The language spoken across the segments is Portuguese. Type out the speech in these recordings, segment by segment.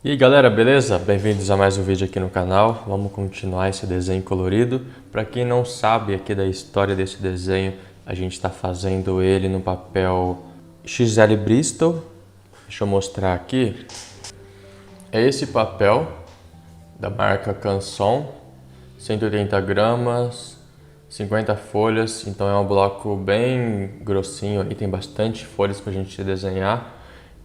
E aí galera, beleza? Bem-vindos a mais um vídeo aqui no canal. Vamos continuar esse desenho colorido. Para quem não sabe aqui da história desse desenho, a gente está fazendo ele no papel XL Bristol. Deixa eu mostrar aqui. É esse papel da marca Canson, 180 gramas, 50 folhas, então é um bloco bem grossinho, aí tem bastante folhas para a gente desenhar.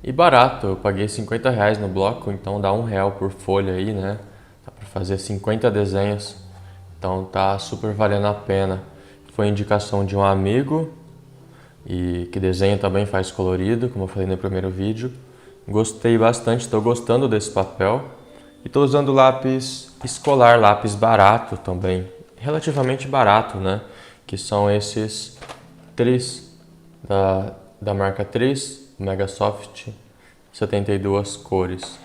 E barato, eu paguei R$50 no bloco, então dá R$1 por folha aí, né? Dá pra fazer 50 desenhos, então tá super valendo a pena. Foi indicação de um amigo, e que desenha também, faz colorido, como eu falei no primeiro vídeo. Gostei bastante, estou gostando desse papel. E estou usando lápis escolar, lápis barato também, relativamente barato, né? Que são esses Tris, da marca Tris, Megasoft, 72 cores.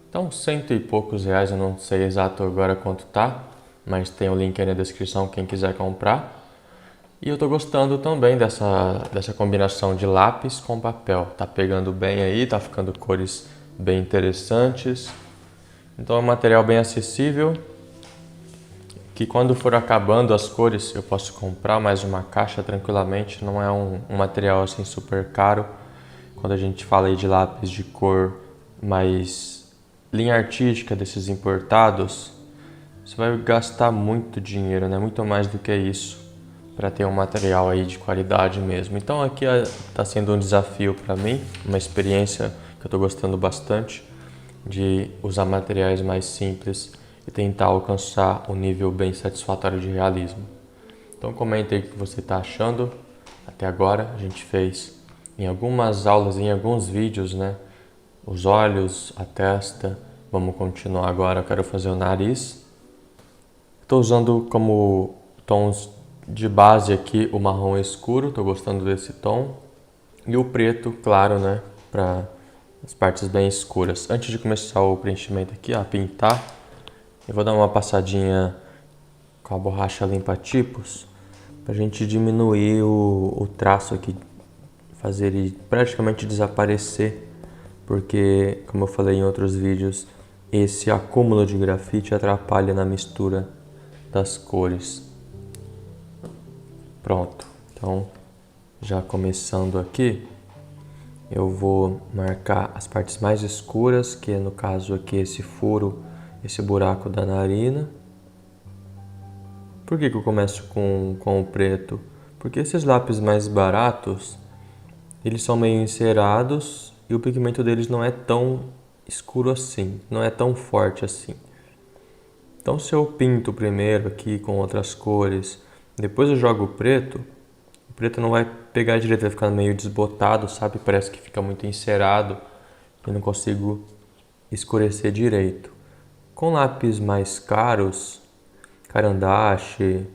Então, cento e poucos reais, eu não sei exato agora quanto tá, mas tem o link aí na descrição quem quiser comprar. E eu tô gostando também dessa combinação de lápis com papel. Tá pegando bem aí, tá ficando cores bem interessantes. Então é um material bem acessível, que quando for acabando as cores eu posso comprar mais uma caixa tranquilamente. Não é um material assim super caro. Quando a gente fala aí de lápis de cor mais linha artística desses importados, você vai gastar muito dinheiro, né? Muito mais do que isso, para ter um material aí de qualidade mesmo. Então aqui está sendo um desafio para mim, uma experiência que eu estou gostando bastante, de usar materiais mais simples e tentar alcançar um nível bem satisfatório de realismo. Então comenta aí o que você está achando. Até agora a gente fez em algumas aulas, em alguns vídeos, né? Os olhos, a testa. Vamos continuar agora, eu quero fazer o nariz. Estou usando como tons de base aqui o marrom escuro, estou gostando desse tom. E o preto, claro, né? Para as partes bem escuras. Antes de começar o preenchimento aqui, a pintar, eu vou dar uma passadinha com a borracha limpa-tipos para a gente diminuir o traço aqui, fazer ele praticamente desaparecer, porque, como eu falei em outros vídeos, esse acúmulo de grafite atrapalha na mistura das cores. Pronto, então já começando aqui, eu vou marcar as partes mais escuras, que é no caso aqui esse furo, esse buraco da narina. Por que eu começo com o preto? Porque esses lápis mais baratos, eles são meio encerados e o pigmento deles não é tão escuro assim, não é tão forte assim. Então se eu pinto primeiro aqui com outras cores, depois eu jogo o preto não vai pegar direito, vai ficar meio desbotado, sabe? Parece que fica muito encerado e não consigo escurecer direito. Com lápis mais caros, Carandache,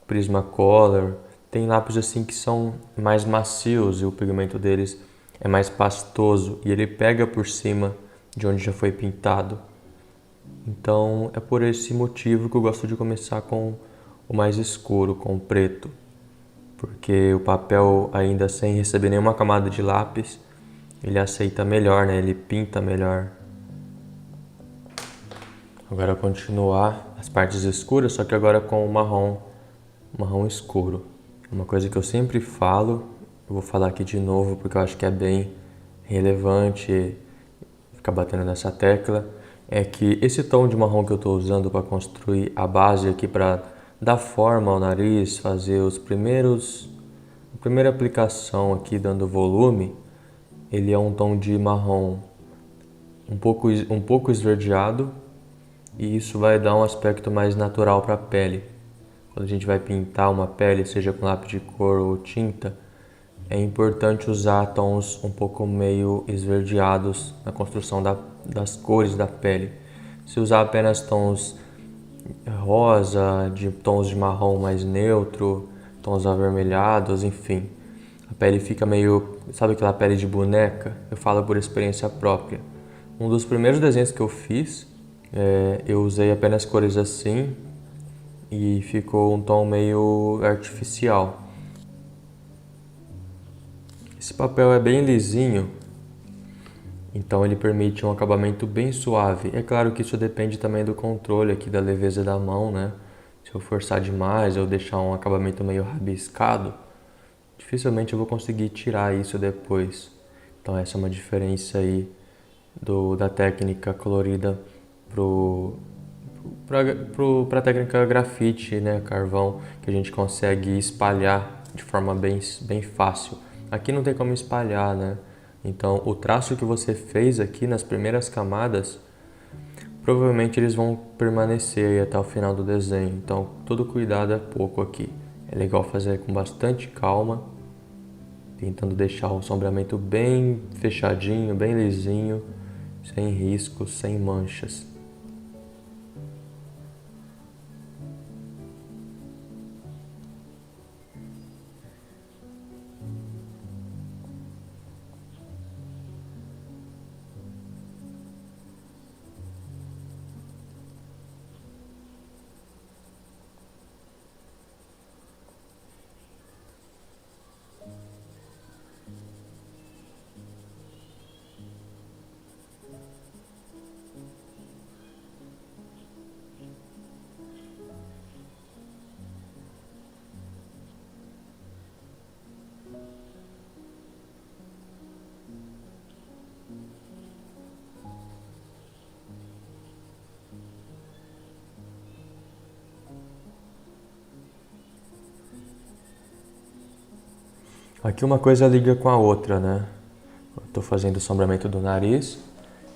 Prismacolor, tem lápis assim que são mais macios e o pigmento deles é mais pastoso e ele pega por cima de onde já foi pintado. Então é por esse motivo que eu gosto de começar com o mais escuro, com o preto, porque o papel, ainda sem receber nenhuma camada de lápis, ele aceita melhor, né? Ele pinta melhor. Agora continuar as partes escuras, só que agora com o marrom escuro. Uma coisa que eu sempre falo, eu vou falar aqui de novo porque eu acho que é bem relevante ficar batendo nessa tecla, é que esse tom de marrom que eu estou usando para construir a base aqui, para dar forma ao nariz, fazer a primeira aplicação aqui dando volume, ele é um tom de marrom um pouco esverdeado, e isso vai dar um aspecto mais natural para a pele. Quando a gente vai pintar uma pele, seja com lápis de cor ou tinta, é importante usar tons um pouco meio esverdeados na construção das cores da pele. Se usar apenas tons rosa, de tons de marrom mais neutro, tons avermelhados, enfim, a pele fica meio, sabe aquela pele de boneca? Eu falo por experiência própria. Um dos primeiros desenhos que eu fiz, eu usei apenas cores assim e ficou um tom meio artificial. Esse papel é bem lisinho Então ele permite um acabamento bem suave. É claro que isso depende também do controle aqui, da leveza da mão, né? Se eu forçar demais ou deixar um acabamento meio rabiscado, dificilmente eu vou conseguir tirar isso depois. Então essa é uma diferença aí da técnica colorida para a técnica grafite, né, carvão, que a gente consegue espalhar de forma bem fácil. Aqui não tem como espalhar, né? Então o traço que você fez aqui nas primeiras camadas, provavelmente eles vão permanecer aí até o final do desenho. Então todo cuidado é pouco aqui. É legal fazer com bastante calma, tentando deixar o sombreamento bem fechadinho, bem lisinho, sem riscos, sem manchas. Aqui uma coisa liga com a outra, né? Eu tô fazendo o sombreamento do nariz,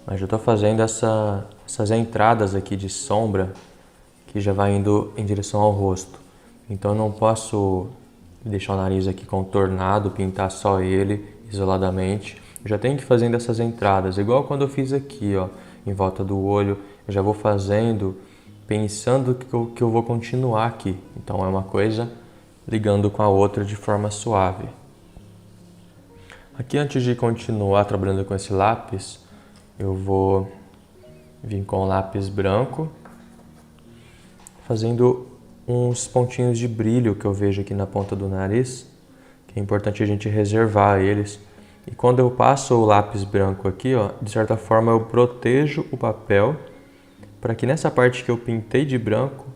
mas eu tô fazendo essas entradas aqui de sombra que já vai indo em direção ao rosto. Então eu não posso deixar o nariz aqui contornado, pintar só ele isoladamente. Eu já tenho que ir fazendo essas entradas, igual quando eu fiz aqui, ó, em volta do olho. Eu já vou fazendo pensando que eu vou continuar aqui. Então é uma coisa ligando com a outra de forma suave. Aqui, antes de continuar trabalhando com esse lápis, eu vou vir com o lápis branco, fazendo uns pontinhos de brilho que eu vejo aqui na ponta do nariz, que é importante a gente reservar eles. E quando eu passo o lápis branco aqui, ó, de certa forma eu protejo o papel para que nessa parte que eu pintei de branco,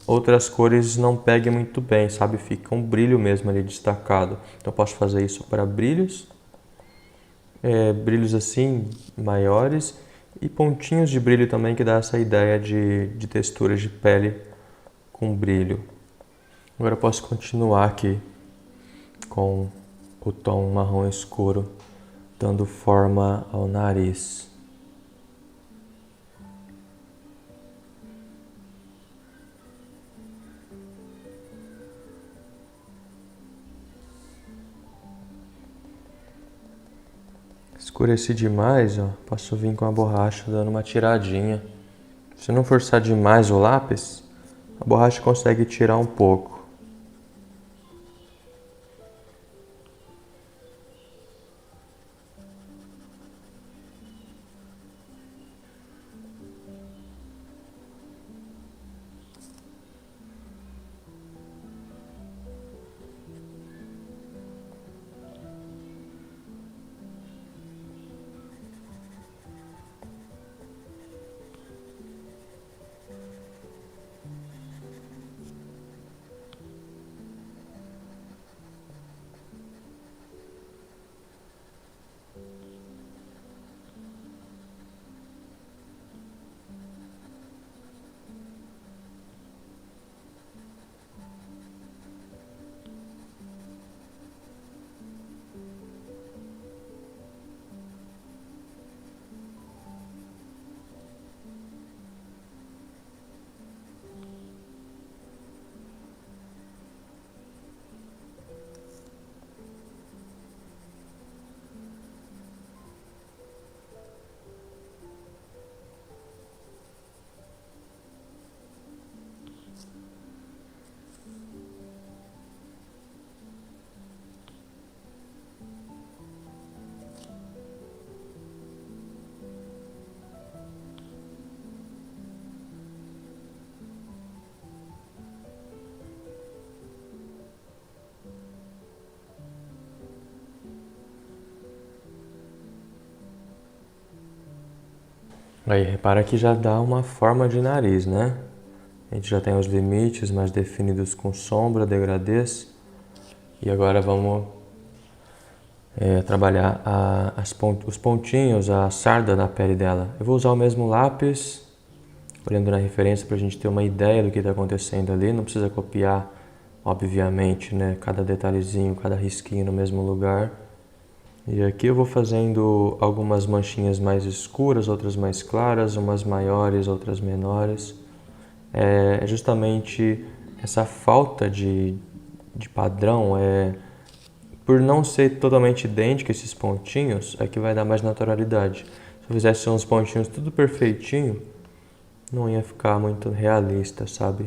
outras cores não peguem muito bem, sabe? Fica um brilho mesmo ali destacado. Então eu posso fazer isso para brilhos, brilhos assim maiores e pontinhos de brilho também, que dá essa ideia de textura de pele com brilho. Agora eu posso continuar aqui com o tom marrom escuro, dando forma ao nariz. Escureci demais, ó, posso vir com a borracha dando uma tiradinha. Se não forçar demais o lápis, a borracha consegue tirar um pouco. Aí, repara que já dá uma forma de nariz, né? A gente já tem os limites mais definidos com sombra, degradês. E agora vamos trabalhar os pontinhos, a sarda na pele dela. Eu vou usar o mesmo lápis, olhando na referência para a gente ter uma ideia do que está acontecendo ali. Não precisa copiar, obviamente, né? Cada detalhezinho, cada risquinho no mesmo lugar. E aqui eu vou fazendo algumas manchinhas mais escuras, outras mais claras, umas maiores, outras menores. É justamente essa falta de padrão, por não ser totalmente idêntico esses pontinhos, é que vai dar mais naturalidade. Se eu fizesse uns pontinhos tudo perfeitinho, não ia ficar muito realista, sabe?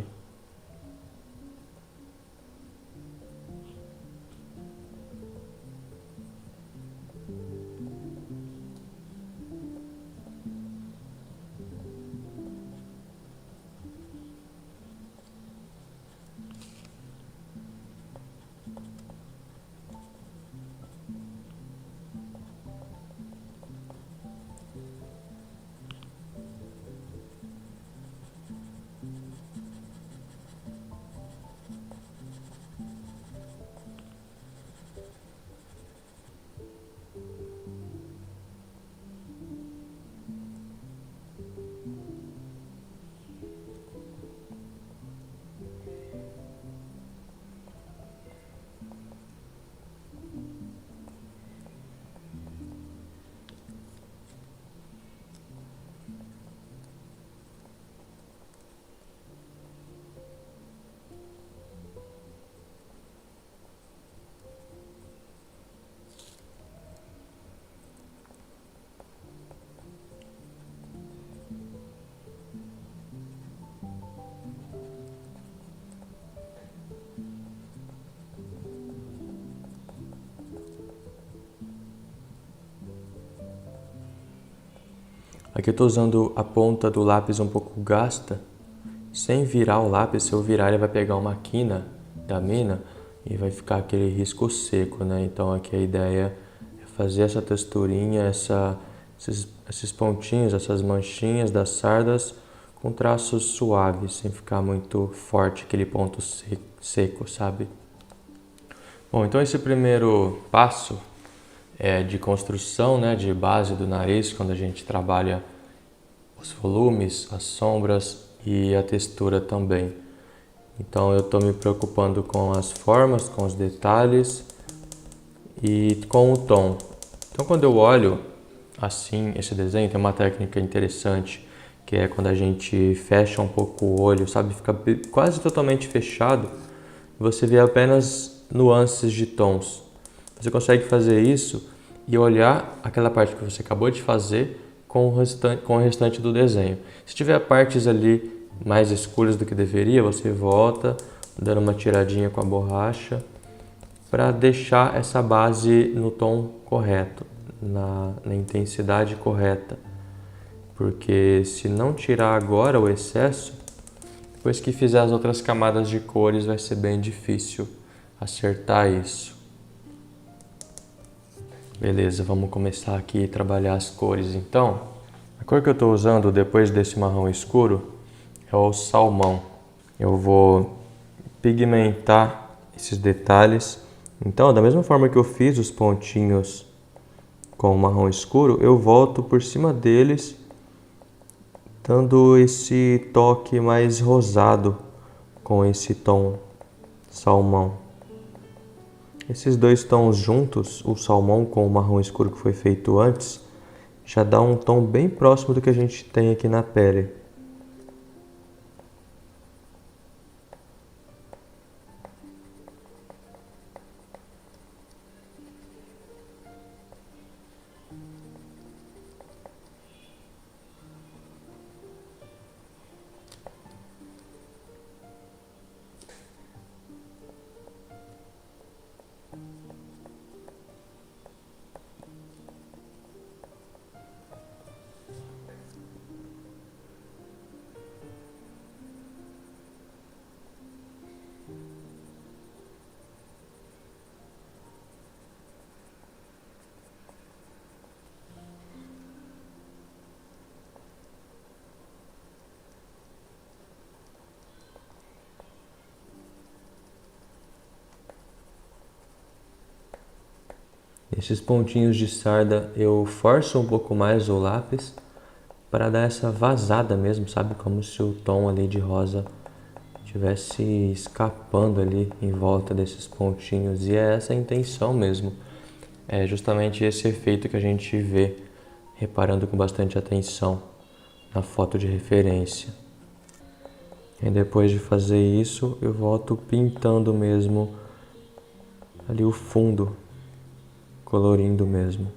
Aqui eu estou usando a ponta do lápis um pouco gasta, sem virar o lápis. Se eu virar, ele vai pegar uma quina da mina e vai ficar aquele risco seco, né? Então aqui a ideia é fazer essa texturinha, esses pontinhos, essas manchinhas das sardas com traços suaves, sem ficar muito forte aquele ponto seco, sabe? Bom, então esse primeiro passo é de construção, né, de base do nariz, quando a gente trabalha os volumes, as sombras e a textura também. Então eu estou me preocupando com as formas, com os detalhes e com o tom. Então quando eu olho assim esse desenho, tem uma técnica interessante que é quando a gente fecha um pouco o olho, sabe, fica quase totalmente fechado, você vê apenas nuances de tons. Você consegue fazer isso e olhar aquela parte que você acabou de fazer com o restante do desenho. Se tiver partes ali mais escuras do que deveria, você volta, dando uma tiradinha com a borracha para deixar essa base no tom correto, na intensidade correta. Porque se não tirar agora o excesso, depois que fizer as outras camadas de cores vai ser bem difícil acertar isso. Beleza, vamos começar aqui a trabalhar as cores então. A cor que eu estou usando depois desse marrom escuro é o salmão. Eu vou pigmentar esses detalhes. Então, da mesma forma que eu fiz os pontinhos com o marrom escuro, eu volto por cima deles, dando esse toque mais rosado com esse tom salmão. Esses dois tons juntos, o salmão com o marrom escuro que foi feito antes, já dá um tom bem próximo do que a gente tem aqui na pele. Esses pontinhos de sarda eu forço um pouco mais o lápis para dar essa vazada mesmo, sabe? Como se o tom ali de rosa estivesse escapando ali em volta desses pontinhos. E é essa a intenção mesmo. É justamente esse efeito que a gente vê reparando com bastante atenção na foto de referência. E depois de fazer isso, eu volto pintando mesmo ali o fundo, colorindo mesmo.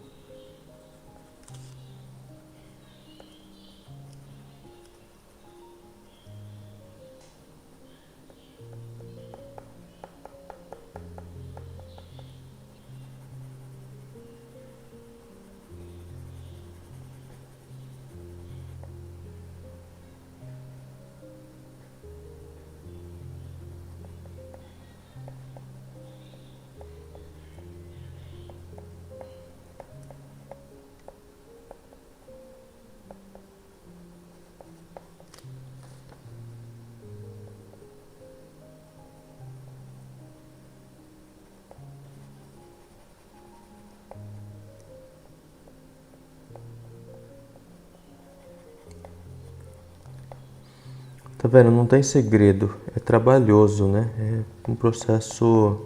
Tá vendo? Não tem segredo. É trabalhoso, né? É um processo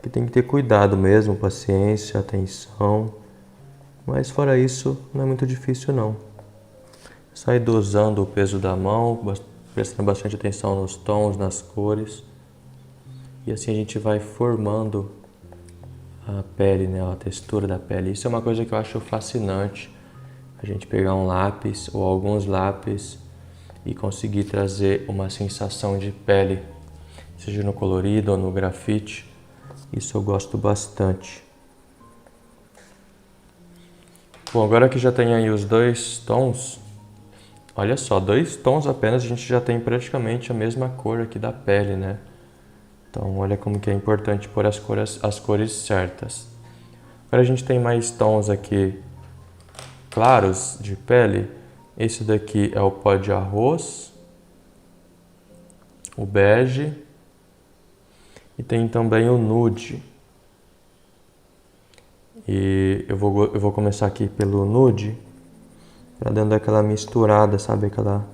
que tem que ter cuidado mesmo, paciência, atenção. Mas fora isso, não é muito difícil não. Só ir dosando o peso da mão, prestando bastante atenção nos tons, nas cores. E assim a gente vai formando a pele, né? A textura da pele. Isso é uma coisa que eu acho fascinante. A gente pegar um lápis ou alguns lápis e conseguir trazer uma sensação de pele, seja no colorido ou no grafite. Isso eu gosto bastante. Bom, agora que já tem aí os dois tons, olha só, 2 tons apenas, a gente já tem praticamente a mesma cor aqui da pele, né? Então olha como que é importante pôr as cores certas. Agora a gente tem mais tons aqui claros de pele. Esse daqui é o pó de arroz, o bege e tem também o nude. E eu vou começar aqui pelo nude, para dando aquela misturada, sabe? Aquela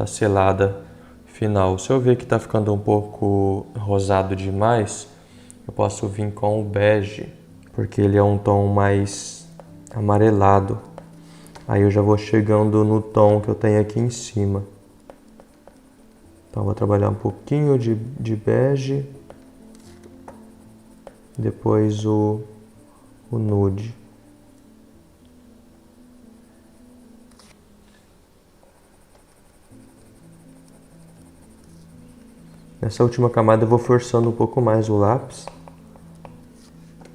selada final. Se eu ver que está ficando um pouco rosado demais, eu posso vir com o bege, porque ele é um tom mais amarelado. Aí eu já vou chegando no tom que eu tenho aqui em cima. Então vou trabalhar um pouquinho de bege, depois o nude. Nessa última camada eu vou forçando um pouco mais o lápis,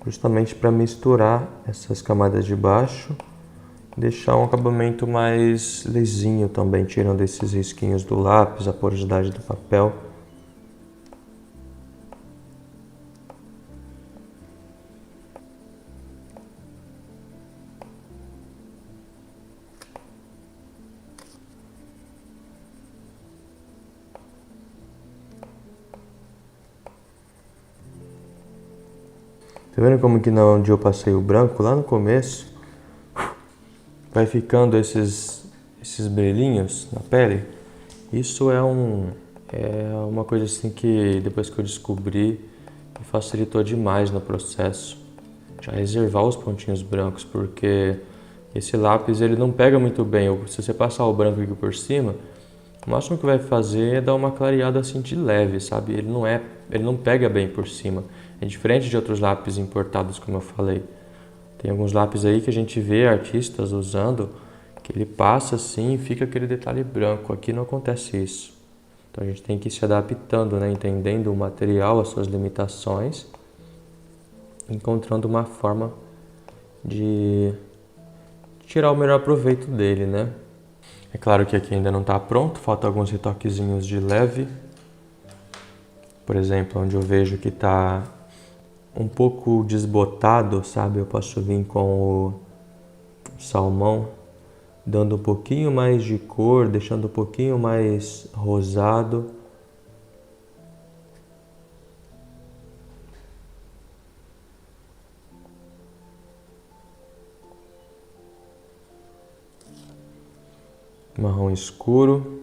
justamente para misturar essas camadas de baixo, deixar um acabamento mais lisinho também, tirando esses risquinhos do lápis, a porosidade do papel. Tá vendo como que onde eu passei o branco lá no começo, vai ficando esses brilhinhos na pele? Isso é uma coisa assim que depois que eu descobri, me facilitou demais no processo. Já reservar os pontinhos brancos, porque esse lápis ele não pega muito bem. Se você passar o branco aqui por cima, o máximo que vai fazer é dar uma clareada assim de leve, sabe? Ele não pega bem por cima. É diferente de outros lápis importados, como eu falei. Tem alguns lápis aí que a gente vê artistas usando, que ele passa assim e fica aquele detalhe branco. Aqui não acontece isso. Então a gente tem que ir se adaptando, né? Entendendo o material, as suas limitações, encontrando uma forma de tirar o melhor proveito dele, né? É claro que aqui ainda não está pronto, falta alguns retoquezinhos de leve. Por exemplo, onde eu vejo que está um pouco desbotado, sabe? Eu posso vir com o salmão, dando um pouquinho mais de cor, deixando um pouquinho mais rosado. marrom escuro.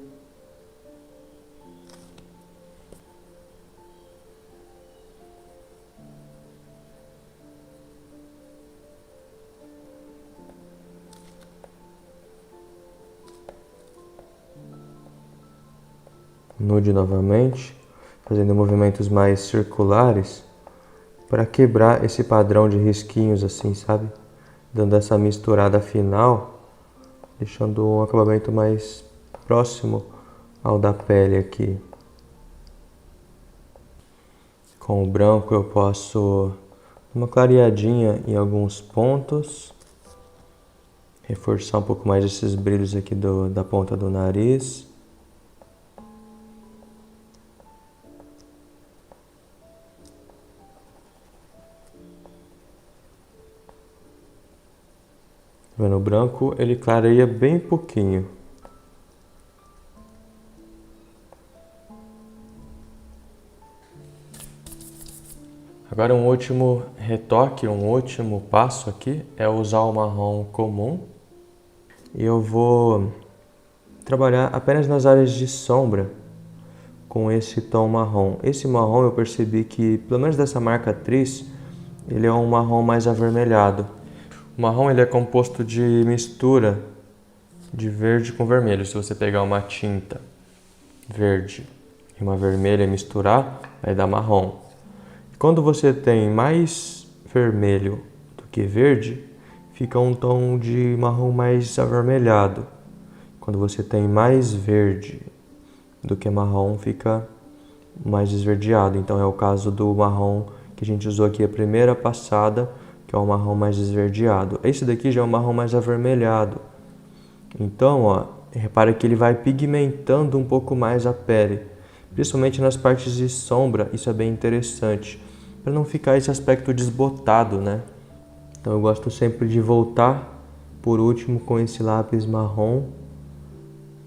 Nude novamente, fazendo movimentos mais circulares para quebrar esse padrão de risquinhos assim, sabe? Dando essa misturada final, deixando um acabamento mais próximo ao da pele aqui. Com o branco eu posso dar uma clareadinha em alguns pontos, reforçar um pouco mais esses brilhos aqui da ponta do nariz. No branco ele clareia bem pouquinho. Agora um último retoque, um último passo aqui é usar o marrom comum. E eu vou trabalhar apenas nas áreas de sombra com esse tom marrom. Esse marrom eu percebi que, pelo menos dessa marca Atriz, ele é um marrom mais avermelhado. O marrom ele é composto de mistura de verde com vermelho. Se você pegar uma tinta verde e uma vermelha e misturar, vai dar marrom. Quando você tem mais vermelho do que verde, fica um tom de marrom mais avermelhado. Quando você tem mais verde do que marrom, fica mais esverdeado. Então é o caso do marrom que a gente usou aqui a primeira passada, que é o marrom mais esverdeado. Esse daqui já é um marrom mais avermelhado. Então, ó, repara que ele vai pigmentando um pouco mais a pele, principalmente nas partes de sombra. Isso é bem interessante, para não ficar esse aspecto desbotado, né? Então eu gosto sempre de voltar por último com esse lápis marrom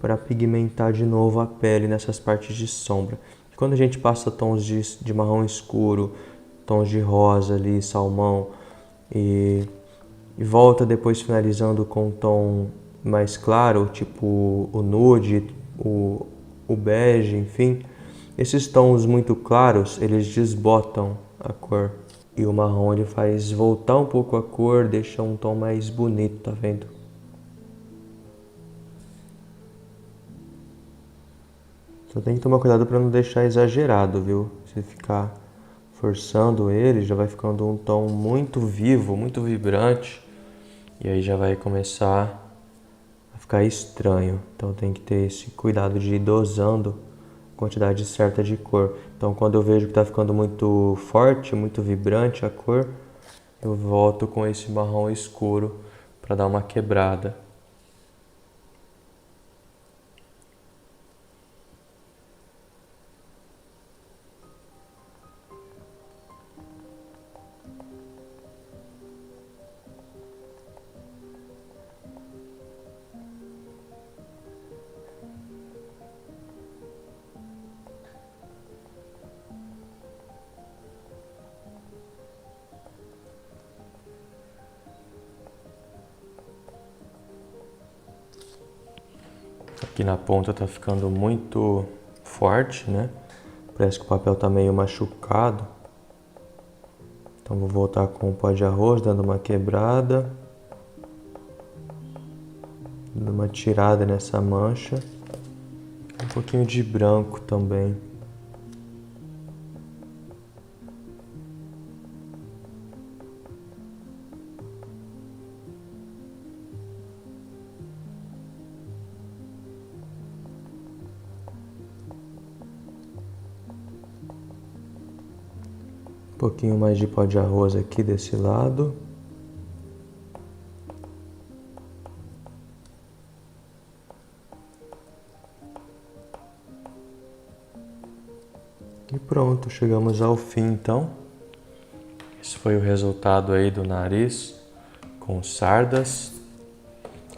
para pigmentar de novo a pele nessas partes de sombra. E quando a gente passa tons de marrom escuro, tons de rosa ali, salmão, e volta depois finalizando com um tom mais claro, tipo o nude, o bege, enfim. Esses tons muito claros, eles desbotam a cor. E o marrom ele faz voltar um pouco a cor, deixa um tom mais bonito, tá vendo? Só tem que tomar cuidado para não deixar exagerado, viu? Se ficar forçando ele, já vai ficando um tom muito vivo, muito vibrante. E aí já vai começar a ficar estranho. Então tem que ter esse cuidado de ir dosando a quantidade certa de cor. Então quando eu vejo que está ficando muito forte, muito vibrante a cor, eu volto com esse marrom escuro para dar uma quebrada. Aqui na ponta tá ficando muito forte, né? Parece que o papel tá meio machucado. Então vou voltar com o pó de arroz, dando uma quebrada. Dando uma tirada nessa mancha. Um pouquinho de branco também. Um pouquinho mais de pó de arroz aqui desse lado. E pronto, chegamos ao fim então. Esse foi o resultado aí do nariz com sardas.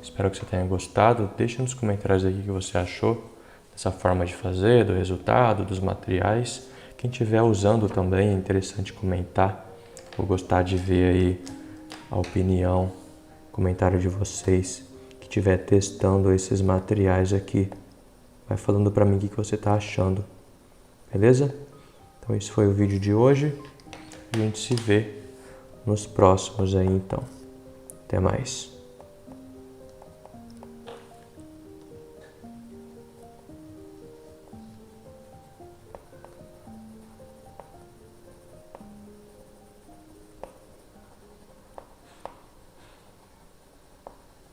Espero que você tenha gostado. Deixa nos comentários aqui o que você achou dessa forma de fazer, do resultado, dos materiais. Quem estiver usando também é interessante comentar. Vou gostar de ver aí a opinião, comentário de vocês. O estiver testando esses materiais aqui. Vai falando pra mim o que você tá achando. Beleza? Então esse foi o vídeo de hoje. A gente se vê nos próximos aí então. Até mais.